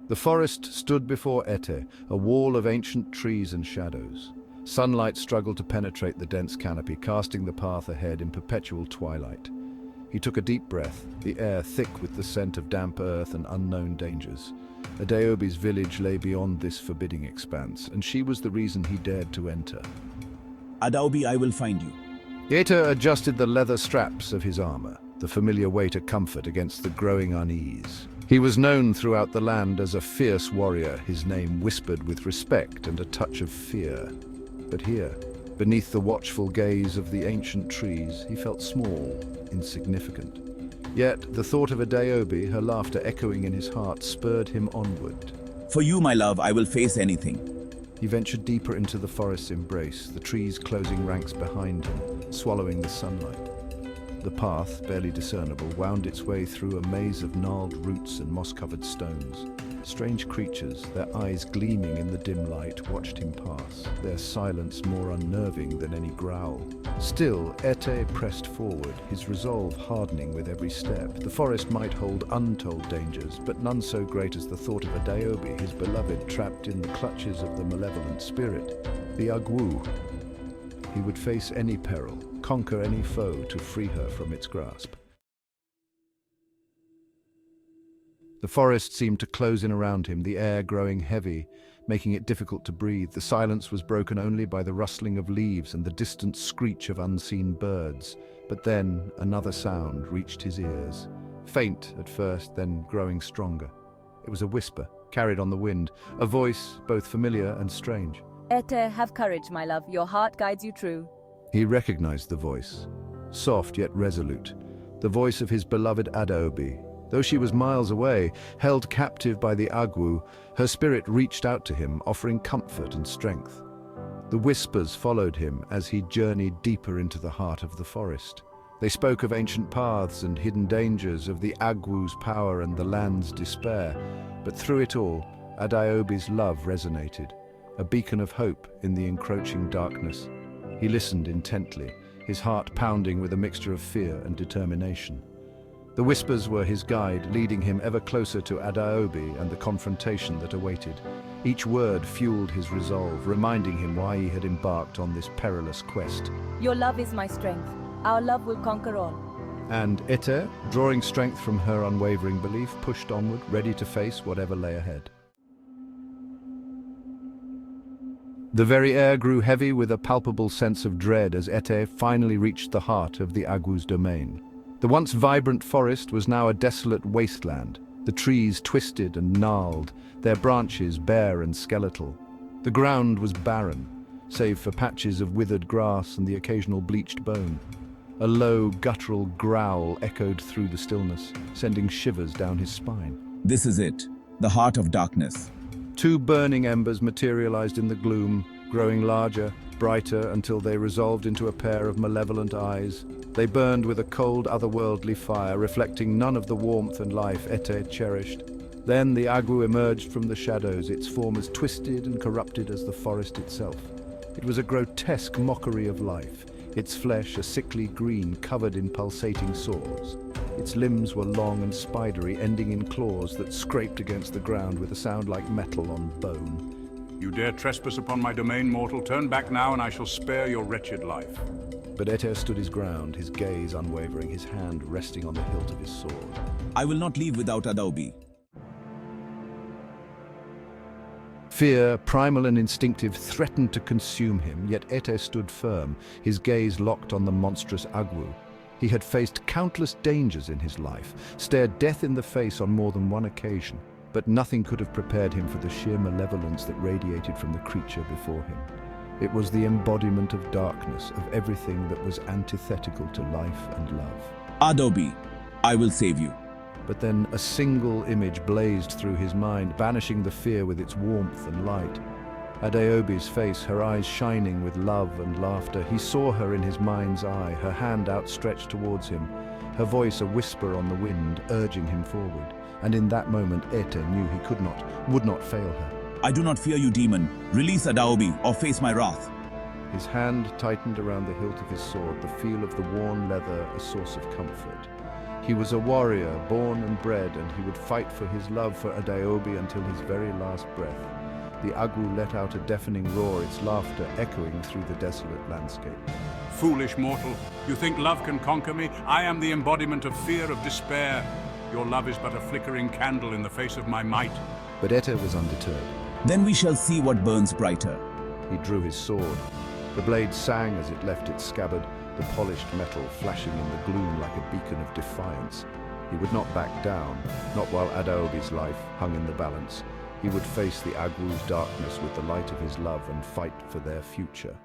The forest stood before Eteh, a wall of ancient trees and shadows. Sunlight struggled to penetrate the dense canopy, casting the path ahead in perpetual twilight. He took a deep breath, the air thick with the scent of damp earth and unknown dangers. Adaobi's village lay beyond this forbidding expanse, and she was the reason he dared to enter. Adaobi, I will find you. Eteh adjusted the leather straps of his armor, the familiar weight of comfort against the growing unease. He was known throughout the land as a fierce warrior, his name whispered with respect and a touch of fear. But here, beneath the watchful gaze of the ancient trees, he felt small, insignificant. Yet the thought of Adaobi, her laughter echoing in his heart, spurred him onward. For you, my love, I will face anything. He ventured deeper into the forest's embrace, the trees closing ranks behind him, swallowing the sunlight. The path, barely discernible, wound its way through a maze of gnarled roots and moss-covered stones. Strange creatures, their eyes gleaming in the dim light, watched him pass, their silence more unnerving than any growl. Still, Eteh pressed forward, his resolve hardening with every step. The forest might hold untold dangers, but none so great as the thought of Adaobi, his beloved, trapped in the clutches of the malevolent spirit, the Agwu. He would face any peril, conquer any foe to free her from its grasp. The forest seemed to close in around him, the air growing heavy, making it difficult to breathe. The silence was broken only by the rustling of leaves and the distant screech of unseen birds. But then another sound reached his ears. Faint at first, then growing stronger. It was a whisper, carried on the wind, a voice both familiar and strange. Eteh, have courage, my love. Your heart guides you true. He recognized the voice, soft yet resolute, the voice of his beloved Adaobi. Though she was miles away, held captive by the Agwu, her spirit reached out to him, offering comfort and strength. The whispers followed him as he journeyed deeper into the heart of the forest. They spoke of ancient paths and hidden dangers, of the Agwu's power and the land's despair. But through it all, Adaobi's love resonated, a beacon of hope in the encroaching darkness. He listened intently, his heart pounding with a mixture of fear and determination. The whispers were his guide, leading him ever closer to Adaobi and the confrontation that awaited. Each word fueled his resolve, reminding him why he had embarked on this perilous quest. Your love is my strength. Our love will conquer all. And Eteh, drawing strength from her unwavering belief, pushed onward, ready to face whatever lay ahead. The very air grew heavy with a palpable sense of dread as Eteh finally reached the heart of the Agwu's domain. The once vibrant forest was now a desolate wasteland, the trees twisted and gnarled, their branches bare and skeletal. The ground was barren, save for patches of withered grass and the occasional bleached bone. A low, guttural growl echoed through the stillness, sending shivers down his spine. This is it, the heart of darkness. Two burning embers materialized in the gloom, growing larger, brighter, until they resolved into a pair of malevolent eyes. They burned with a cold, otherworldly fire, reflecting none of the warmth and life Eteh cherished. Then the Agwu emerged from the shadows, its form as twisted and corrupted as the forest itself. It was a grotesque mockery of life, its flesh a sickly green covered in pulsating sores. Its limbs were long and spidery, ending in claws that scraped against the ground with a sound like metal on bone. You dare trespass upon my domain, mortal? Turn back now and I shall spare your wretched life. But Eteh stood his ground, his gaze unwavering, his hand resting on the hilt of his sword. I will not leave without Adaobi. Fear, primal and instinctive, threatened to consume him, yet Eteh stood firm, his gaze locked on the monstrous Agwu. He had faced countless dangers in his life, stared death in the face on more than one occasion, but nothing could have prepared him for the sheer malevolence that radiated from the creature before him. It was the embodiment of darkness, of everything that was antithetical to life and love. Adaobi, I will save you. But then a single image blazed through his mind, banishing the fear with its warmth and light. Adaobi's face, her eyes shining with love and laughter. He saw her in his mind's eye, her hand outstretched towards him, her voice a whisper on the wind, urging him forward. And in that moment, Eteh knew he would not fail her. I do not fear you, demon. Release Adaobi or face my wrath. His hand tightened around the hilt of his sword, the feel of the worn leather a source of comfort. He was a warrior, born and bred, and he would fight for his love for Adaobi until his very last breath. The Agwu let out a deafening roar, its laughter echoing through the desolate landscape. Foolish mortal, you think love can conquer me? I am the embodiment of fear, of despair. Your love is but a flickering candle in the face of my might. But Eteh was undeterred. Then we shall see what burns brighter. He drew his sword. The blade sang as it left its scabbard, the polished metal flashing in the gloom like a beacon of defiance. He would not back down, not while Adaobi's life hung in the balance. He would face the Agwu's darkness with the light of his love and fight for their future.